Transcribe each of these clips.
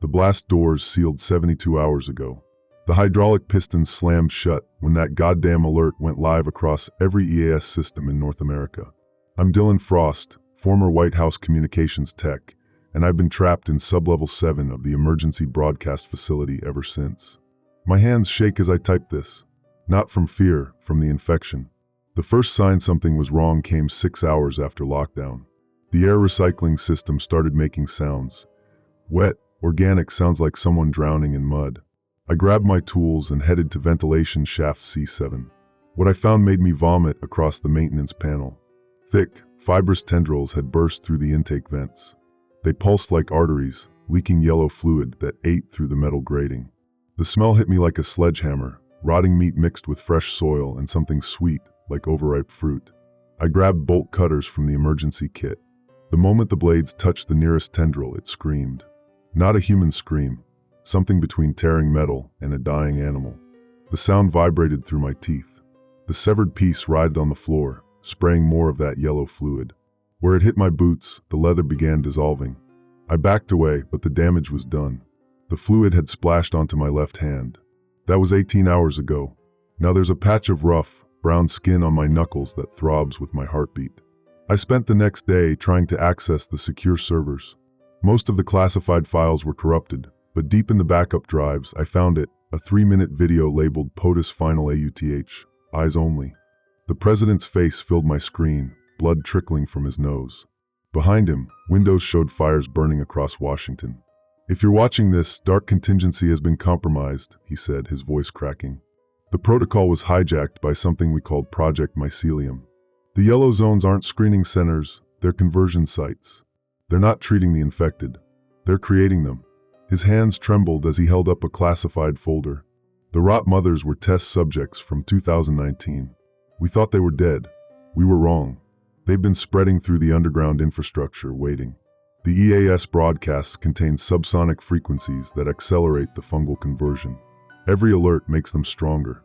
The blast doors sealed 72 hours ago. The hydraulic pistons slammed shut when that goddamn alert went live across every EAS system in North America. I'm Dylan Frost, former White House communications tech, and I've been trapped in sublevel 7 of the emergency broadcast facility ever since. My hands shake as I type this. Not from fear, from the infection. The first sign something was wrong came 6 hours after lockdown. The air recycling system started making sounds. Wet, organic sounds like someone drowning in mud. I grabbed my tools and headed to ventilation shaft C7. What I found made me vomit across the maintenance panel. Thick, fibrous tendrils had burst through the intake vents. They pulsed like arteries, leaking yellow fluid that ate through the metal grating. The smell hit me like a sledgehammer, rotting meat mixed with fresh soil and something sweet, like overripe fruit. I grabbed bolt cutters from the emergency kit. The moment the blades touched the nearest tendril, it screamed. Not a human scream, something between tearing metal and a dying animal. The sound vibrated through my teeth. The severed piece writhed on the floor, spraying more of that yellow fluid. Where it hit my boots, the leather began dissolving. I backed away, but the damage was done. The fluid had splashed onto my left hand. That was 18 hours ago. Now there's a patch of rough, brown skin on my knuckles that throbs with my heartbeat. I spent the next day trying to access the secure servers. Most of the classified files were corrupted, but deep in the backup drives, I found it, a 3-minute video labeled POTUS Final AUTH, eyes only. The president's face filled my screen, blood trickling from his nose. Behind him, windows showed fires burning across Washington. "If you're watching this, dark contingency has been compromised," he said, his voice cracking. The protocol was hijacked by something we called Project Mycelium. The yellow zones aren't screening centers, they're conversion sites. They're not treating the infected, they're creating them. His hands trembled as he held up a classified folder. The rot mothers were test subjects from 2019. We thought they were dead. We were wrong. They've been spreading through the underground infrastructure, waiting. The EAS broadcasts contain subsonic frequencies that accelerate the fungal conversion. Every alert makes them stronger.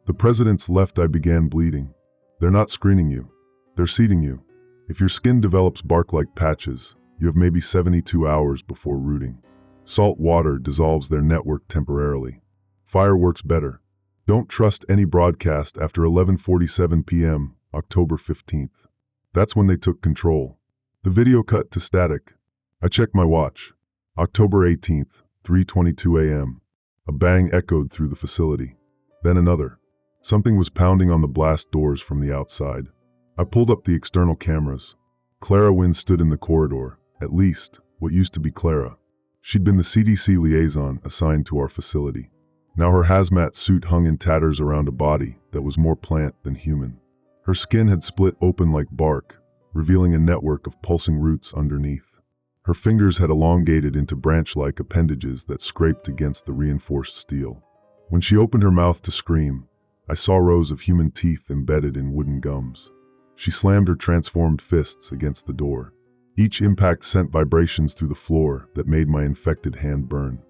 The president's left eye began bleeding. They're not screening you. They're seeding you. If your skin develops bark-like patches, you have maybe 72 hours before rooting. Salt water dissolves their network temporarily. Fire works better. Don't trust any broadcast after 11:47 p.m., October 15th. That's when they took control. The video cut to static. I checked my watch. October 18th, 3:22 a.m. A bang echoed through the facility. Then another. Something was pounding on the blast doors from the outside. I pulled up the external cameras. Clara Wynn stood in the corridor, at least, what used to be Clara. She'd been the CDC liaison assigned to our facility. Now her hazmat suit hung in tatters around a body that was more plant than human. Her skin had split open like bark, revealing a network of pulsing roots underneath. Her fingers had elongated into branch-like appendages that scraped against the reinforced steel. When she opened her mouth to scream, I saw rows of human teeth embedded in wooden gums. She slammed her transformed fists against the door. Each impact sent vibrations through the floor that made my infected hand burn.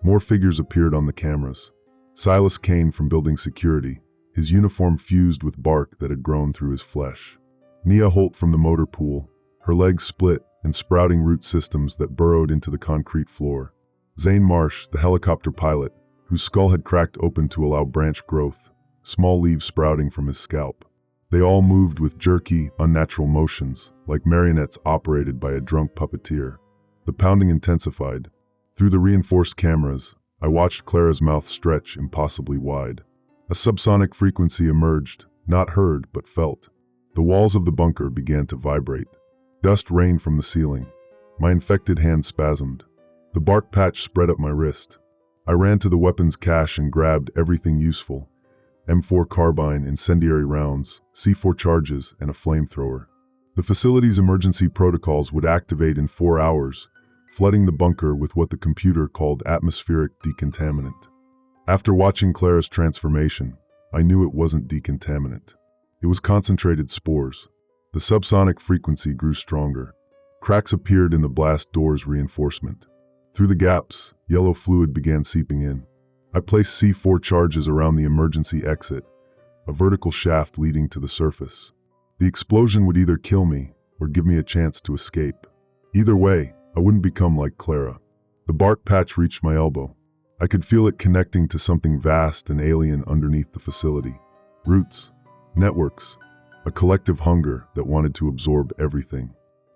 More figures appeared on the cameras. Silas Kane from building security, his uniform fused with bark that had grown through his flesh. Nia Holt from the motor pool, her legs split and sprouting root systems that burrowed into the concrete floor. Zane Marsh, the helicopter pilot, whose skull had cracked open to allow branch growth, small leaves sprouting from his scalp. They all moved with jerky, unnatural motions, like marionettes operated by a drunk puppeteer. The pounding intensified. Through the reinforced cameras, I watched Clara's mouth stretch impossibly wide. A subsonic frequency emerged, not heard but felt. The walls of the bunker began to vibrate. Dust rained from the ceiling. My infected hand spasmed. The bark patch spread up my wrist. I ran to the weapons cache and grabbed everything useful. M4 carbine, incendiary rounds, C4 charges, and a flamethrower. The facility's emergency protocols would activate in 4 hours, flooding the bunker with what the computer called atmospheric decontaminant. After watching Clara's transformation, I knew it wasn't decontaminant. It was concentrated spores. The subsonic frequency grew stronger. Cracks appeared in the blast door's reinforcement. Through the gaps, yellow fluid began seeping in. I placed C4 charges around the emergency exit, a vertical shaft leading to the surface. The explosion would either kill me or give me a chance to escape. Either way, I wouldn't become like Clara. The bark patch reached my elbow. I could feel it connecting to something vast and alien underneath the facility. Roots, networks, a collective hunger that wanted to absorb everything.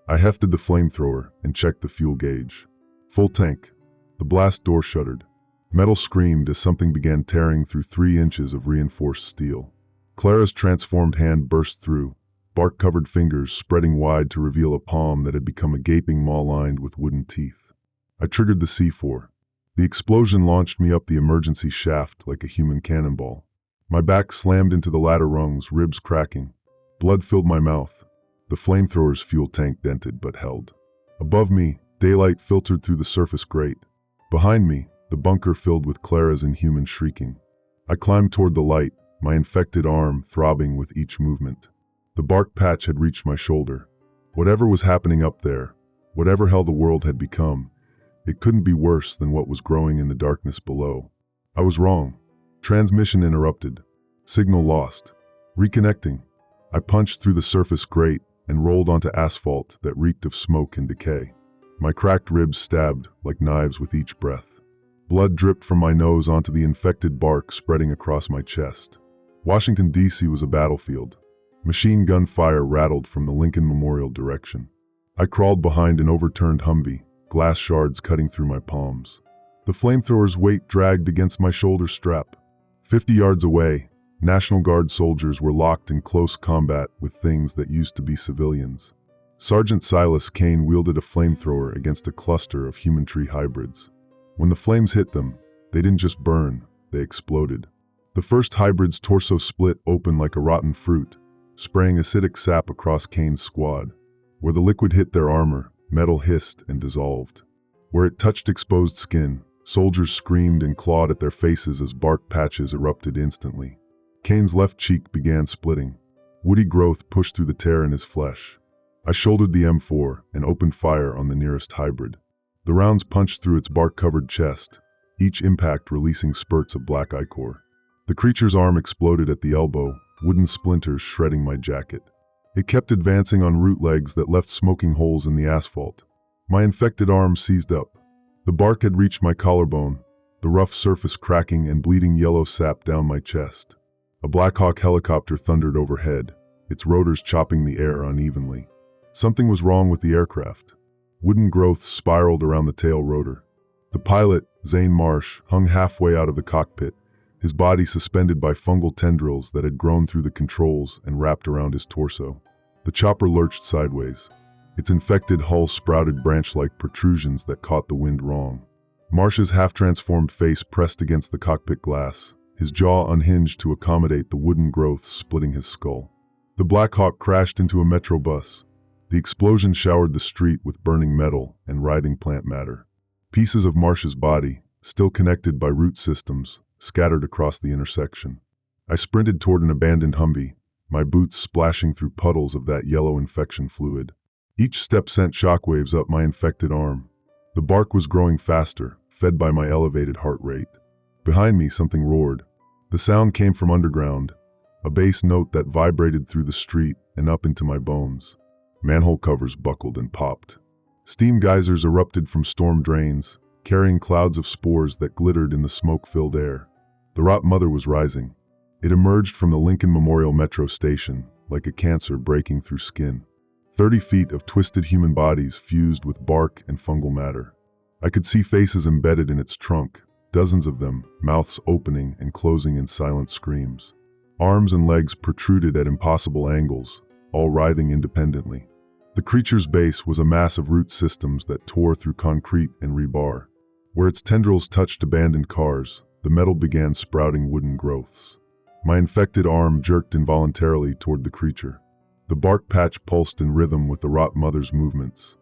I hefted the flamethrower and checked the fuel gauge. Full tank. The blast door shuddered. Metal screamed as something began tearing through 3 inches of reinforced steel. Clara's transformed hand burst through, bark-covered fingers spreading wide to reveal a palm that had become a gaping maw lined with wooden teeth. I triggered the C4. The explosion launched me up the emergency shaft like a human cannonball. My back slammed into the ladder rungs, ribs cracking. Blood filled my mouth. The flamethrower's fuel tank dented but held. Above me, daylight filtered through the surface grate. Behind me, the bunker filled with Clara's inhuman shrieking. I climbed toward the light, my infected arm throbbing with each movement. The bark patch had reached my shoulder. Whatever was happening up there, whatever hell the world had become, it couldn't be worse than what was growing in the darkness below. I was wrong. Transmission interrupted. Signal lost. Reconnecting. I punched through the surface grate and rolled onto asphalt that reeked of smoke and decay. My cracked ribs stabbed like knives with each breath. Blood dripped from my nose onto the infected bark spreading across my chest. Washington, D.C. was a battlefield. Machine gun fire rattled from the Lincoln Memorial direction. I crawled behind an overturned Humvee, glass shards cutting through my palms. The flamethrower's weight dragged against my shoulder strap. 50 yards away, National Guard soldiers were locked in close combat with things that used to be civilians. Sergeant Silas Kane wielded a flamethrower against a cluster of human tree hybrids. When the flames hit them, they didn't just burn, they exploded. The first hybrid's torso split open like a rotten fruit, spraying acidic sap across Kane's squad. Where the liquid hit their armor, metal hissed and dissolved. Where it touched exposed skin, soldiers screamed and clawed at their faces as bark patches erupted instantly. Kane's left cheek began splitting. Woody growth pushed through the tear in his flesh. I shouldered the M4 and opened fire on the nearest hybrid. The rounds punched through its bark-covered chest, each impact releasing spurts of black ichor. The creature's arm exploded at the elbow, wooden splinters shredding my jacket. It kept advancing on root legs that left smoking holes in the asphalt. My infected arm seized up. The bark had reached my collarbone, the rough surface cracking and bleeding yellow sap down my chest. A Black Hawk helicopter thundered overhead, its rotors chopping the air unevenly. Something was wrong with the aircraft. Wooden growths spiraled around the tail rotor. The pilot, Zane Marsh, hung halfway out of the cockpit, his body suspended by fungal tendrils that had grown through the controls and wrapped around his torso. The chopper lurched sideways. Its infected hull sprouted branch-like protrusions that caught the wind wrong. Marsh's half-transformed face pressed against the cockpit glass, his jaw unhinged to accommodate the wooden growths splitting his skull. The Black Hawk crashed into a metro bus. The explosion showered the street with burning metal and writhing plant matter. Pieces of Marsh's body, still connected by root systems, scattered across the intersection. I sprinted toward an abandoned Humvee, my boots splashing through puddles of that yellow infection fluid. Each step sent shockwaves up my infected arm. The bark was growing faster, fed by my elevated heart rate. Behind me, something roared. The sound came from underground, a bass note that vibrated through the street and up into my bones. Manhole covers buckled and popped. Steam geysers erupted from storm drains, carrying clouds of spores that glittered in the smoke-filled air. The rot mother was rising. It emerged from the Lincoln Memorial Metro station, like a cancer breaking through skin. 30 feet of twisted human bodies fused with bark and fungal matter. I could see faces embedded in its trunk, dozens of them, mouths opening and closing in silent screams. Arms and legs protruded at impossible angles, all writhing independently. The creature's base was a mass of root systems that tore through concrete and rebar. Where its tendrils touched abandoned cars, the metal began sprouting wooden growths. My infected arm jerked involuntarily toward the creature. The bark patch pulsed in rhythm with the rot mother's movements.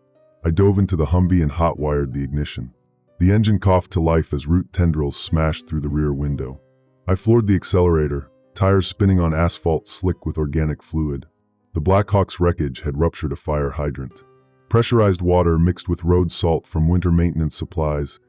I dove into the Humvee and hot-wired the ignition. The engine coughed to life as root tendrils smashed through the rear window. I floored the accelerator, tires spinning on asphalt slick with organic fluid. The Black Hawk's wreckage had ruptured a fire hydrant. Pressurized water mixed with road salt from winter maintenance supplies,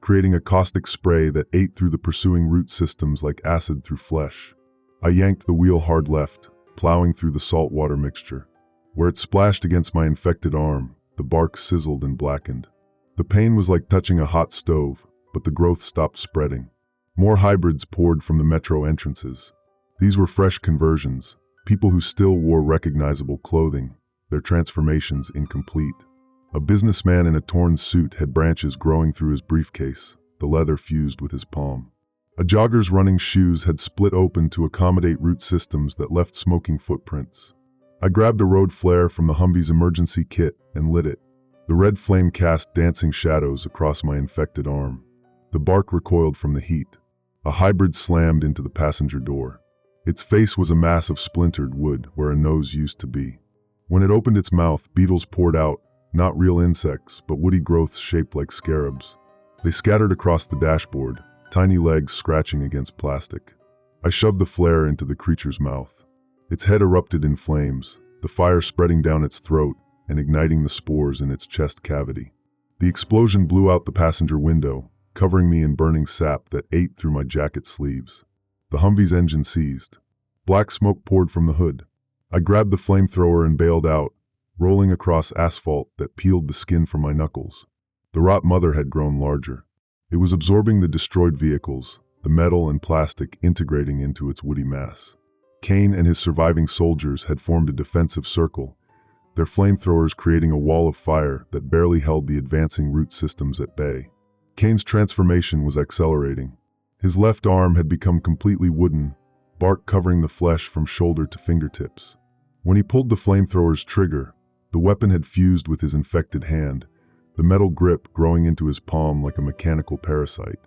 creating a caustic spray that ate through the pursuing root systems like acid through flesh. I yanked the wheel hard left, plowing through the salt water mixture. Where it splashed against my infected arm, the bark sizzled and blackened. The pain was like touching a hot stove, but the growth stopped spreading. More hybrids poured from the metro entrances. These were fresh conversions, people who still wore recognizable clothing, their transformations incomplete. A businessman in a torn suit had branches growing through his briefcase, the leather fused with his palm. A jogger's running shoes had split open to accommodate root systems that left smoking footprints. I grabbed a road flare from the Humvee's emergency kit and lit it. The red flame cast dancing shadows across my infected arm. The bark recoiled from the heat. A hybrid slammed into the passenger door. Its face was a mass of splintered wood where a nose used to be. When it opened its mouth, beetles poured out, not real insects, but woody growths shaped like scarabs. They scattered across the dashboard, tiny legs scratching against plastic. I shoved the flare into the creature's mouth. Its head erupted in flames, the fire spreading down its throat and igniting the spores in its chest cavity. The explosion blew out the passenger window, covering me in burning sap that ate through my jacket sleeves. The Humvee's engine seized. Black smoke poured from the hood. I grabbed the flamethrower and bailed out, rolling across asphalt that peeled the skin from my knuckles. The rot mother had grown larger. It was absorbing the destroyed vehicles, the metal and plastic integrating into its woody mass. Kane and his surviving soldiers had formed a defensive circle, their flamethrowers creating a wall of fire that barely held the advancing root systems at bay. Kane's transformation was accelerating. His left arm had become completely wooden, bark covering the flesh from shoulder to fingertips. When he pulled the flamethrower's trigger, the weapon had fused with his infected hand, the metal grip growing into his palm like a mechanical parasite.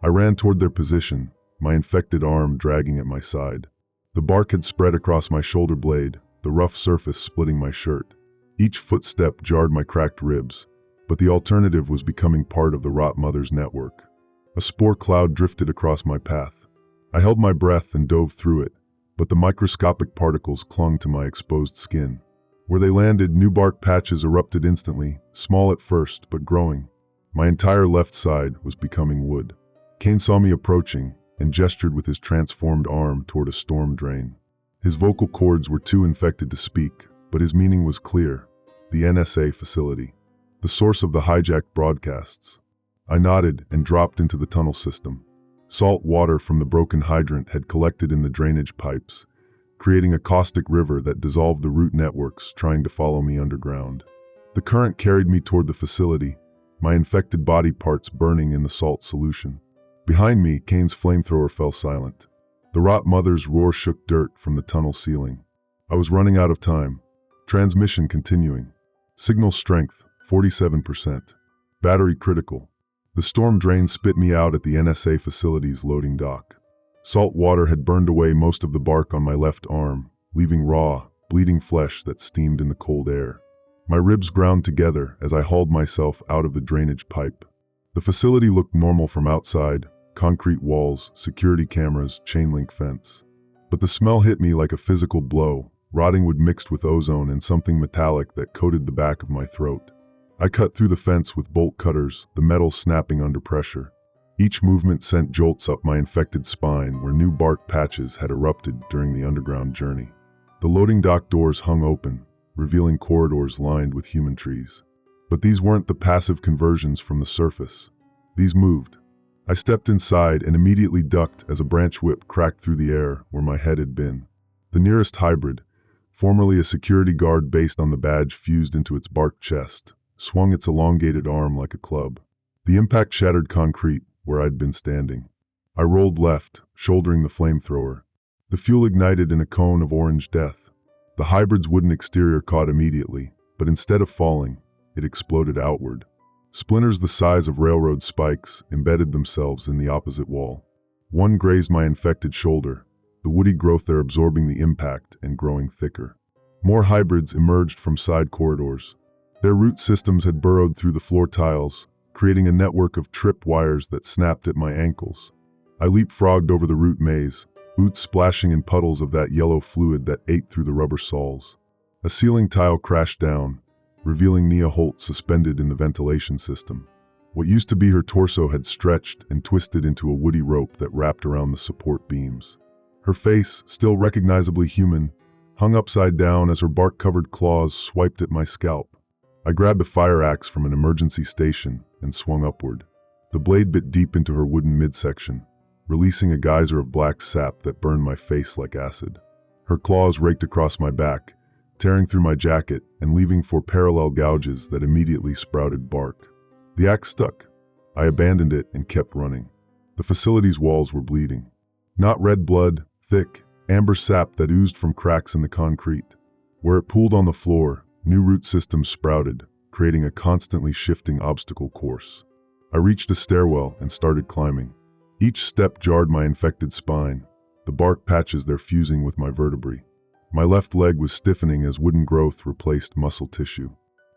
I ran toward their position, my infected arm dragging at my side. The bark had spread across my shoulder blade, the rough surface splitting my shirt. Each footstep jarred my cracked ribs, but the alternative was becoming part of the rot mother's network. A spore cloud drifted across my path. I held my breath and dove through it, but the microscopic particles clung to my exposed skin. Where they landed, new bark patches erupted instantly, small at first, but growing. My entire left side was becoming wood. Kane saw me approaching and gestured with his transformed arm toward a storm drain. His vocal cords were too infected to speak, but his meaning was clear: the NSA facility, the source of the hijacked broadcasts. I nodded and dropped into the tunnel system. Salt water from the broken hydrant had collected in the drainage pipes, creating a caustic river that dissolved the root networks trying to follow me underground. The current carried me toward the facility, my infected body parts burning in the salt solution. Behind me, Kane's flamethrower fell silent. The rot mother's roar shook dirt from the tunnel ceiling. I was running out of time. Transmission continuing. Signal strength, 47%. Battery critical. The storm drain spit me out at the NSA facility's loading dock. Salt water had burned away most of the bark on my left arm, leaving raw, bleeding flesh that steamed in the cold air. My ribs ground together as I hauled myself out of the drainage pipe. The facility looked normal from outside: concrete walls, security cameras, chain-link fence. But the smell hit me like a physical blow, rotting wood mixed with ozone and something metallic that coated the back of my throat. I cut through the fence with bolt cutters, the metal snapping under pressure. Each movement sent jolts up my infected spine where new bark patches had erupted during the underground journey. The loading dock doors hung open, revealing corridors lined with human trees. But these weren't the passive conversions from the surface. These moved. I stepped inside and immediately ducked as a branch whip cracked through the air where my head had been. The nearest hybrid, formerly a security guard based on the badge fused into its bark chest, swung its elongated arm like a club. The impact shattered concrete where I'd been standing. I rolled left, shouldering the flamethrower. The fuel ignited in a cone of orange death. The hybrid's wooden exterior caught immediately, but instead of falling, it exploded outward. Splinters the size of railroad spikes embedded themselves in the opposite wall. One grazed my infected shoulder, the woody growth there absorbing the impact and growing thicker. More hybrids emerged from side corridors. Their root systems had burrowed through the floor tiles, creating a network of trip wires that snapped at my ankles. I leapfrogged over the root maze, boots splashing in puddles of that yellow fluid that ate through the rubber soles. A ceiling tile crashed down, revealing Nia Holt suspended in the ventilation system. What used to be her torso had stretched and twisted into a woody rope that wrapped around the support beams. Her face, still recognizably human, hung upside down as her bark-covered claws swiped at my scalp. I grabbed a fire axe from an emergency station and swung upward. The blade bit deep into her wooden midsection, releasing a geyser of black sap that burned my face like acid. Her claws raked across my back, tearing through my jacket and leaving 4 parallel gouges that immediately sprouted bark. The axe stuck. I abandoned it and kept running. The facility's walls were bleeding. Not red blood, thick, amber sap that oozed from cracks in the concrete. Where it pooled on the floor, new root systems sprouted, creating a constantly shifting obstacle course. I reached a stairwell and started climbing. Each step jarred my infected spine, the bark patches there fusing with my vertebrae. My left leg was stiffening as wooden growth replaced muscle tissue.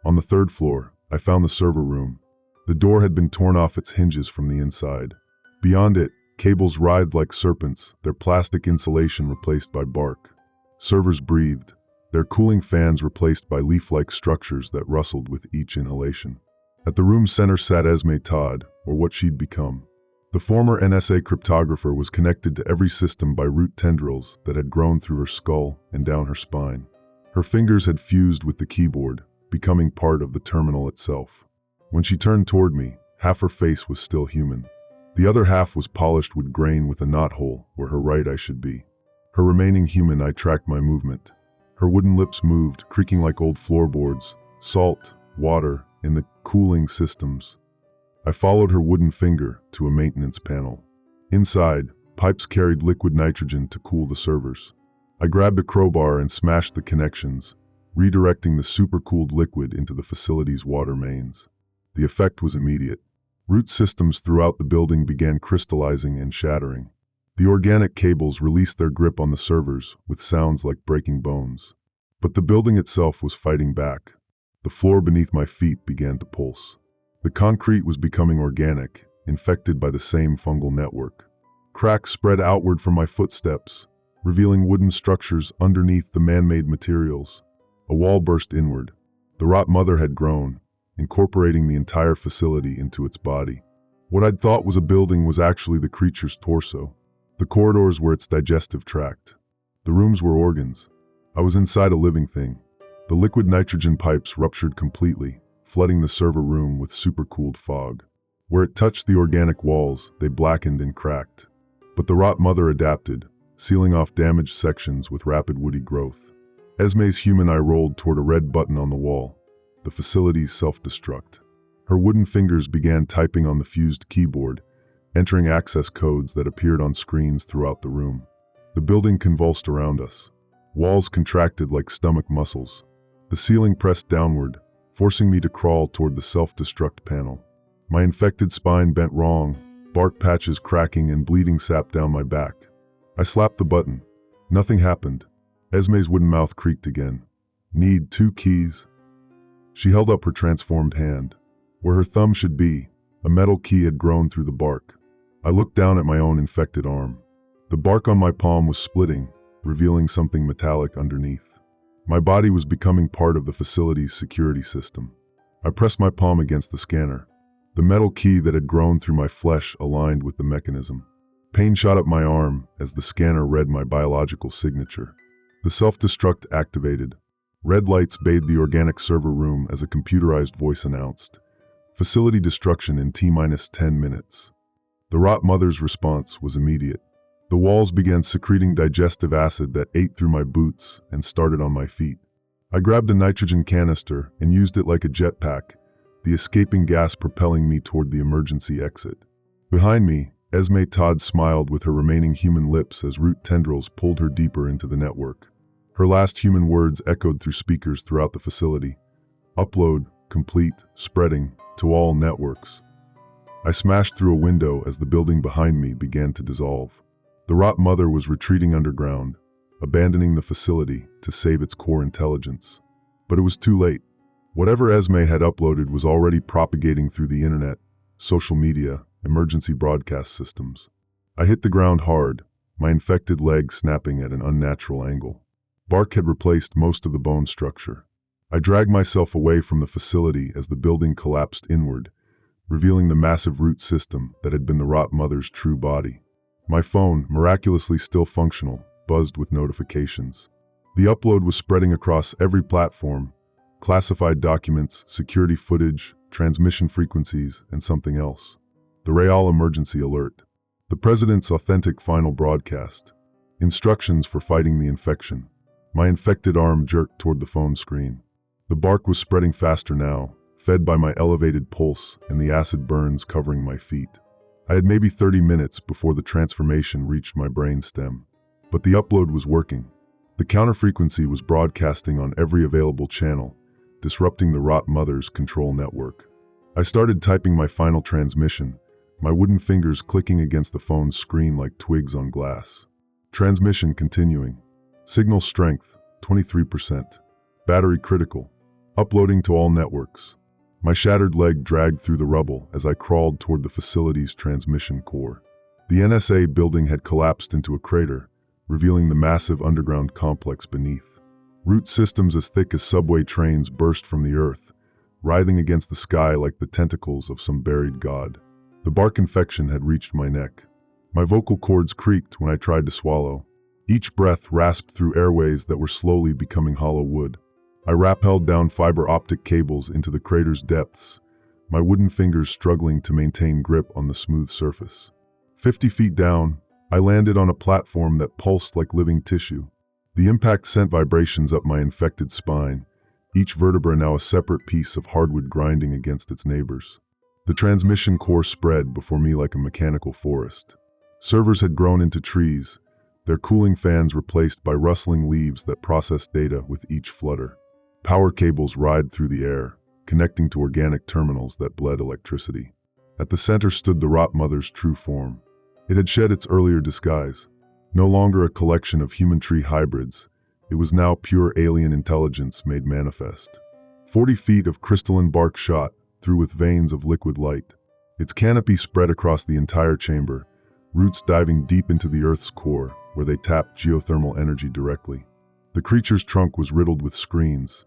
On the 3rd floor, I found the server room. The door had been torn off its hinges from the inside. Beyond it, cables writhed like serpents, their plastic insulation replaced by bark. Servers breathed, their cooling fans replaced by leaf-like structures that rustled with each inhalation. At the room's center sat Esme Todd, or what she'd become. The former NSA cryptographer was connected to every system by root tendrils that had grown through her skull and down her spine. Her fingers had fused with the keyboard, becoming part of the terminal itself. When she turned toward me, half her face was still human. The other half was polished wood grain with a knothole where her right eye should be. Her remaining human eye tracked my movement. Her wooden lips moved, creaking like old floorboards, salt, water, in the cooling systems. I followed her wooden finger to a maintenance panel. Inside, pipes carried liquid nitrogen to cool the servers. I grabbed a crowbar and smashed the connections, redirecting the supercooled liquid into the facility's water mains. The effect was immediate. Root systems throughout the building began crystallizing and shattering. The organic cables released their grip on the servers with sounds like breaking bones. But the building itself was fighting back. The floor beneath my feet began to pulse. The concrete was becoming organic, infected by the same fungal network. Cracks spread outward from my footsteps, revealing wooden structures underneath the man-made materials. A wall burst inward. The rot mother had grown, incorporating the entire facility into its body. What I'd thought was a building was actually the creature's torso. The corridors were its digestive tract. The rooms were organs. I was inside a living thing. The liquid nitrogen pipes ruptured completely, flooding the server room with supercooled fog. Where it touched the organic walls, they blackened and cracked. But the rot mother adapted, sealing off damaged sections with rapid woody growth. Esme's human eye rolled toward a red button on the wall, the facility's self-destruct. Her wooden fingers began typing on the fused keyboard, entering access codes that appeared on screens throughout the room. The building convulsed around us. Walls contracted like stomach muscles. The ceiling pressed downward, forcing me to crawl toward the self-destruct panel. My infected spine bent wrong, bark patches cracking and bleeding sap down my back. I slapped the button. Nothing happened. Esme's wooden mouth creaked again. Need 2 keys? She held up her transformed hand. Where her thumb should be, a metal key had grown through the bark. I looked down at my own infected arm. The bark on my palm was splitting, revealing something metallic underneath. My body was becoming part of the facility's security system. I pressed my palm against the scanner. The metal key that had grown through my flesh aligned with the mechanism. Pain shot up my arm as the scanner read my biological signature. The self-destruct activated. Red lights bathed the organic server room as a computerized voice announced, "Facility destruction in T-10 minutes." The rot mother's response was immediate. The walls began secreting digestive acid that ate through my boots and started on my feet. I grabbed a nitrogen canister and used it like a jetpack, the escaping gas propelling me toward the emergency exit. Behind me, Esme Todd smiled with her remaining human lips as root tendrils pulled her deeper into the network. Her last human words echoed through speakers throughout the facility. Upload, complete, spreading, to all networks. I smashed through a window as the building behind me began to dissolve. The rot mother was retreating underground, abandoning the facility to save its core intelligence. But it was too late. Whatever Esme had uploaded was already propagating through the internet, social media, emergency broadcast systems. I hit the ground hard, my infected leg snapping at an unnatural angle. Bark had replaced most of the bone structure. I dragged myself away from the facility as the building collapsed inward, revealing the massive root system that had been the rot mother's true body. My phone, miraculously still functional, buzzed with notifications. The upload was spreading across every platform: classified documents, security footage, transmission frequencies, and something else. The Real emergency alert. The President's authentic final broadcast. Instructions for fighting the infection. My infected arm jerked toward the phone screen. The bark was spreading faster now, fed by my elevated pulse and the acid burns covering my feet. I had maybe 30 minutes before the transformation reached my brain stem. But the upload was working. The counterfrequency was broadcasting on every available channel, disrupting the rot mother's control network. I started typing my final transmission, my wooden fingers clicking against the phone's screen like twigs on glass. Transmission continuing. Signal strength, 23%. Battery critical. Uploading to all networks. My shattered leg dragged through the rubble as I crawled toward the facility's transmission core. The NSA building had collapsed into a crater, revealing the massive underground complex beneath. Root systems as thick as subway trains burst from the earth, writhing against the sky like the tentacles of some buried god. The bark infection had reached my neck. My vocal cords creaked when I tried to swallow. Each breath rasped through airways that were slowly becoming hollow wood. I rappelled down fiber optic cables into the crater's depths, my wooden fingers struggling to maintain grip on the smooth surface. 50 feet down, I landed on a platform that pulsed like living tissue. The impact sent vibrations up my infected spine, each vertebra now a separate piece of hardwood grinding against its neighbors. The transmission core spread before me like a mechanical forest. Servers had grown into trees, their cooling fans replaced by rustling leaves that processed data with each flutter. Power cables writhed through the air, connecting to organic terminals that bled electricity. At the center stood the rot mother's true form. It had shed its earlier disguise. No longer a collection of human tree hybrids, it was now pure alien intelligence made manifest. 40 feet of crystalline bark shot through with veins of liquid light. Its canopy spread across the entire chamber, roots diving deep into the Earth's core, where they tapped geothermal energy directly. The creature's trunk was riddled with screens,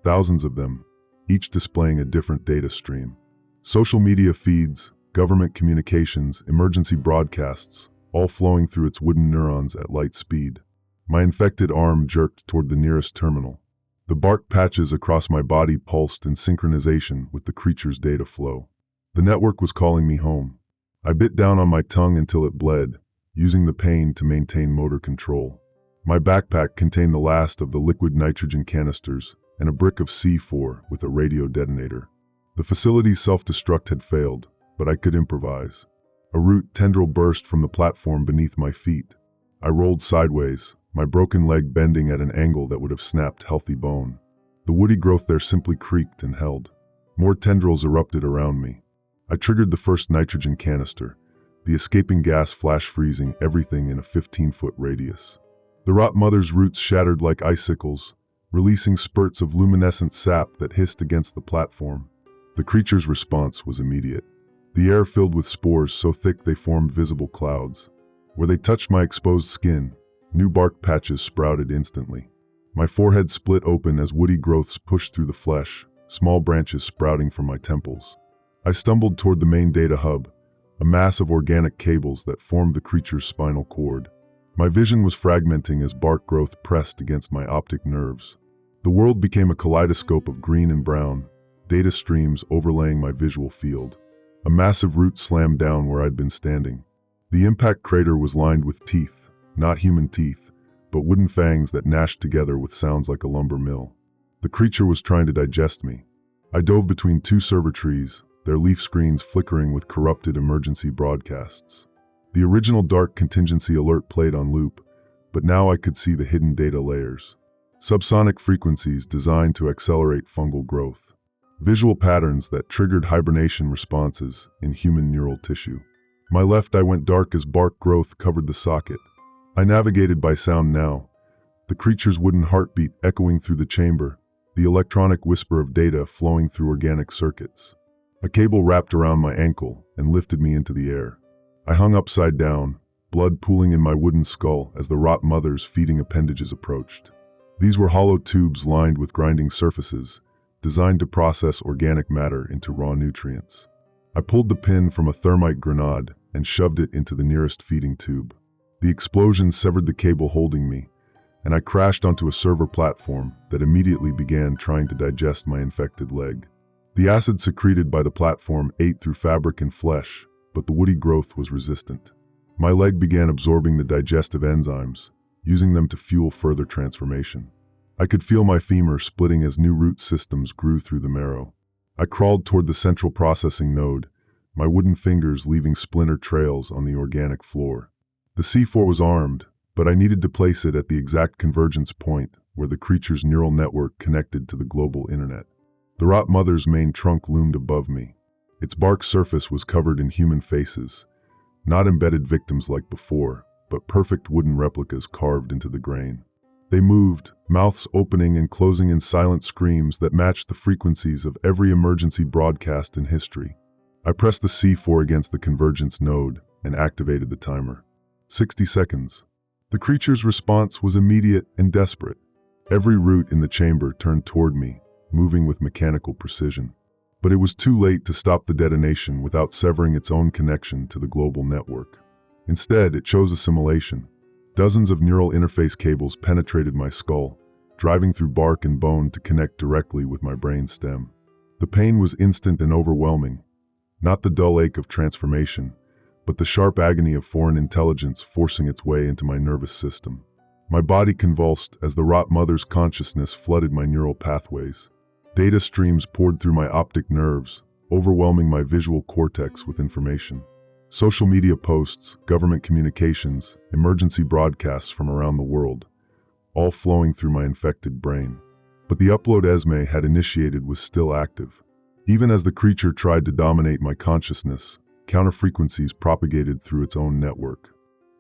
thousands of them, each displaying a different data stream. Social media feeds, government communications, emergency broadcasts, all flowing through its wooden neurons at light speed. My infected arm jerked toward the nearest terminal. The bark patches across my body pulsed in synchronization with the creature's data flow. The network was calling me home. I bit down on my tongue until it bled, using the pain to maintain motor control. My backpack contained the last of the liquid nitrogen canisters and a brick of C4 with a radio detonator. The facility's self-destruct had failed, but I could improvise. A root tendril burst from the platform beneath my feet. I rolled sideways, my broken leg bending at an angle that would have snapped healthy bone. The woody growth there simply creaked and held. More tendrils erupted around me. I triggered the first nitrogen canister, the escaping gas flash freezing everything in a 15-foot radius. The rot mother's roots shattered like icicles, releasing spurts of luminescent sap that hissed against the platform. The creature's response was immediate. The air filled with spores so thick they formed visible clouds. Where they touched my exposed skin, new bark patches sprouted instantly. My forehead split open as woody growths pushed through the flesh, small branches sprouting from my temples. I stumbled toward the main data hub, a mass of organic cables that formed the creature's spinal cord. My vision was fragmenting as bark growth pressed against my optic nerves. The world became a kaleidoscope of green and brown, data streams overlaying my visual field. A massive root slammed down where I'd been standing. The impact crater was lined with teeth, not human teeth, but wooden fangs that gnashed together with sounds like a lumber mill. The creature was trying to digest me. I dove between two server trees, their leaf screens flickering with corrupted emergency broadcasts. The original dark contingency alert played on loop, but now I could see the hidden data layers. Subsonic frequencies designed to accelerate fungal growth. Visual patterns that triggered hibernation responses in human neural tissue. My left eye went dark as bark growth covered the socket. I navigated by sound now, the creature's wooden heartbeat echoing through the chamber, the electronic whisper of data flowing through organic circuits. A cable wrapped around my ankle and lifted me into the air. I hung upside down, blood pooling in my wooden skull as the rot mother's feeding appendages approached. These were hollow tubes lined with grinding surfaces, designed to process organic matter into raw nutrients. I pulled the pin from a thermite grenade and shoved it into the nearest feeding tube. The explosion severed the cable holding me, and I crashed onto a server platform that immediately began trying to digest my infected leg. The acid secreted by the platform ate through fabric and flesh, but the woody growth was resistant. My leg began absorbing the digestive enzymes, using them to fuel further transformation. I could feel my femur splitting as new root systems grew through the marrow. I crawled toward the central processing node, my wooden fingers leaving splinter trails on the organic floor. The C4 was armed, but I needed to place it at the exact convergence point where the creature's neural network connected to the global internet. The rot mother's main trunk loomed above me. Its bark surface was covered in human faces, not embedded victims like before, but perfect wooden replicas carved into the grain. They moved, mouths opening and closing in silent screams that matched the frequencies of every emergency broadcast in history. I pressed the C4 against the convergence node and activated the timer. 60 seconds. The creature's response was immediate and desperate. Every root in the chamber turned toward me, moving with mechanical precision. But it was too late to stop the detonation without severing its own connection to the global network. Instead, it chose assimilation. Dozens of neural interface cables penetrated my skull, driving through bark and bone to connect directly with my brain stem. The pain was instant and overwhelming, not the dull ache of transformation, but the sharp agony of foreign intelligence forcing its way into my nervous system. My body convulsed as the rot mother's consciousness flooded my neural pathways. Data streams poured through my optic nerves, overwhelming my visual cortex with information. Social media posts, government communications, emergency broadcasts from around the world, all flowing through my infected brain. But the upload Esme had initiated was still active. Even as the creature tried to dominate my consciousness, counterfrequencies propagated through its own network.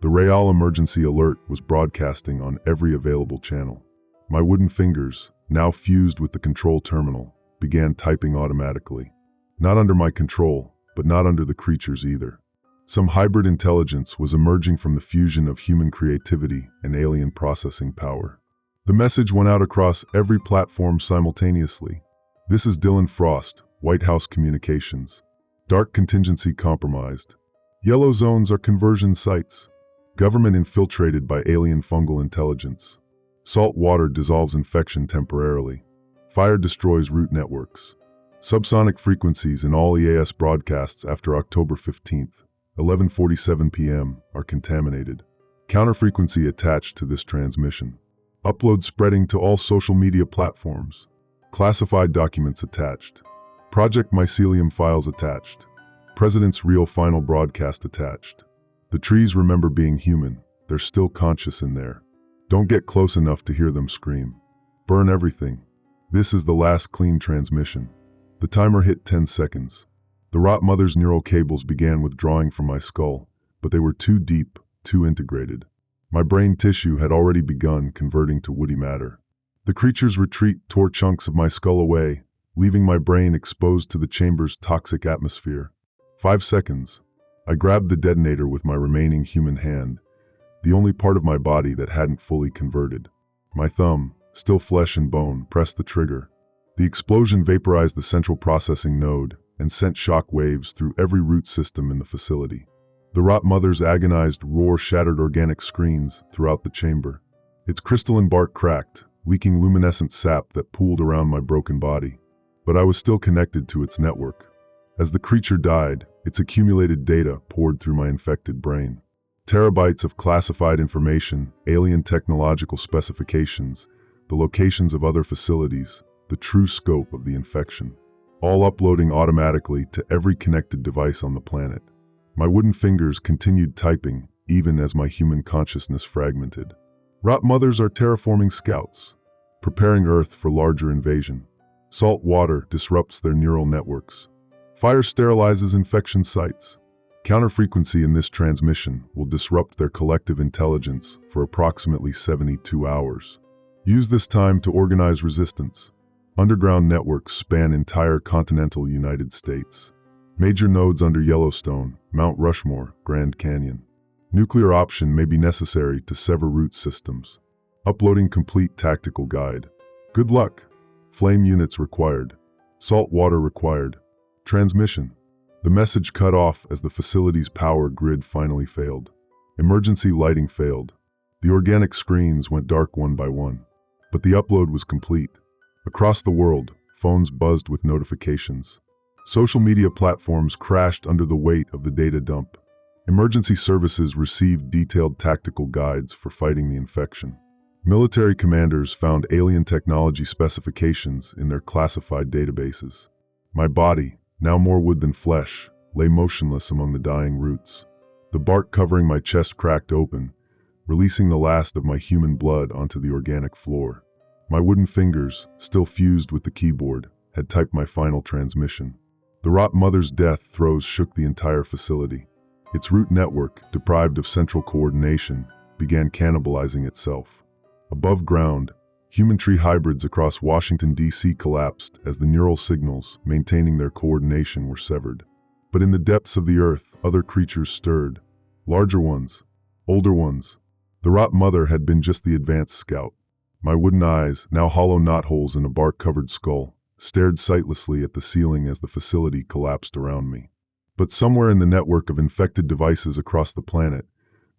The Real emergency alert was broadcasting on every available channel. My wooden fingers, now fused with the control terminal, began typing automatically. Not under my control, but not under the creature's either. Some hybrid intelligence was emerging from the fusion of human creativity and alien processing power. The message went out across every platform simultaneously. This is Dylan Frost, White House Communications. Dark contingency compromised. Yellow zones are conversion sites. Government infiltrated by alien fungal intelligence. Salt water dissolves infection temporarily. Fire destroys root networks. Subsonic frequencies in all EAS broadcasts after October 15th, 11:47 p.m. are contaminated. Counterfrequency attached to this transmission. Upload spreading to all social media platforms. Classified documents attached. Project Mycelium files attached. President's real final broadcast attached. The trees remember being human. They're still conscious in there. Don't get close enough to hear them scream. Burn everything. This is the last clean transmission. The timer hit 10 seconds. The rot mother's neural cables began withdrawing from my skull, but they were too deep, too integrated. My brain tissue had already begun converting to woody matter. The creature's retreat tore chunks of my skull away, leaving my brain exposed to the chamber's toxic atmosphere. 5 seconds. I grabbed the detonator with my remaining human hand, the only part of my body that hadn't fully converted. My thumb, still flesh and bone, pressed the trigger. The explosion vaporized the central processing node and sent shock waves through every root system in the facility. The rot mother's agonized roar shattered organic screens throughout the chamber. Its crystalline bark cracked, leaking luminescent sap that pooled around my broken body. But I was still connected to its network. As the creature died, its accumulated data poured through my infected brain. Terabytes of classified information, alien technological specifications, the locations of other facilities, the true scope of the infection. All uploading automatically to every connected device on the planet. My wooden fingers continued typing, even as my human consciousness fragmented. Rot mothers are terraforming scouts, preparing Earth for larger invasion. Salt water disrupts their neural networks. Fire sterilizes infection sites. Counterfrequency in this transmission will disrupt their collective intelligence for approximately 72 hours. Use this time to organize resistance. Underground networks span entire continental United States. Major nodes under Yellowstone, Mount Rushmore, Grand Canyon. Nuclear option may be necessary to sever root systems. Uploading complete tactical guide. Good luck. Flame units required. Salt water required. Transmission. The message cut off as the facility's power grid finally failed. Emergency lighting failed. The organic screens went dark one by one. But the upload was complete. Across the world, phones buzzed with notifications. Social media platforms crashed under the weight of the data dump. Emergency services received detailed tactical guides for fighting the infection. Military commanders found alien technology specifications in their classified databases. My body, now more wood than flesh, lay motionless among the dying roots. The bark covering my chest cracked open, releasing the last of my human blood onto the organic floor. My wooden fingers, still fused with the keyboard, had typed my final transmission. The rot mother's death throes shook the entire facility. Its root network, deprived of central coordination, began cannibalizing itself. Above ground, human tree hybrids across Washington, D.C. collapsed as the neural signals maintaining their coordination were severed. But in the depths of the earth, other creatures stirred. Larger ones, older ones. The rot mother had been just the advanced scout. My wooden eyes, now hollow knotholes in a bark-covered skull, stared sightlessly at the ceiling as the facility collapsed around me. But somewhere in the network of infected devices across the planet,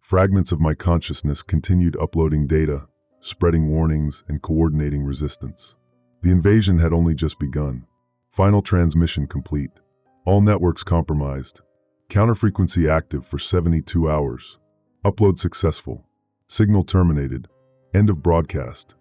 fragments of my consciousness continued uploading data, spreading warnings and coordinating resistance. The invasion had only just begun. Final transmission complete. All networks compromised. Counterfrequency active for 72 hours. Upload successful. Signal terminated. End of broadcast.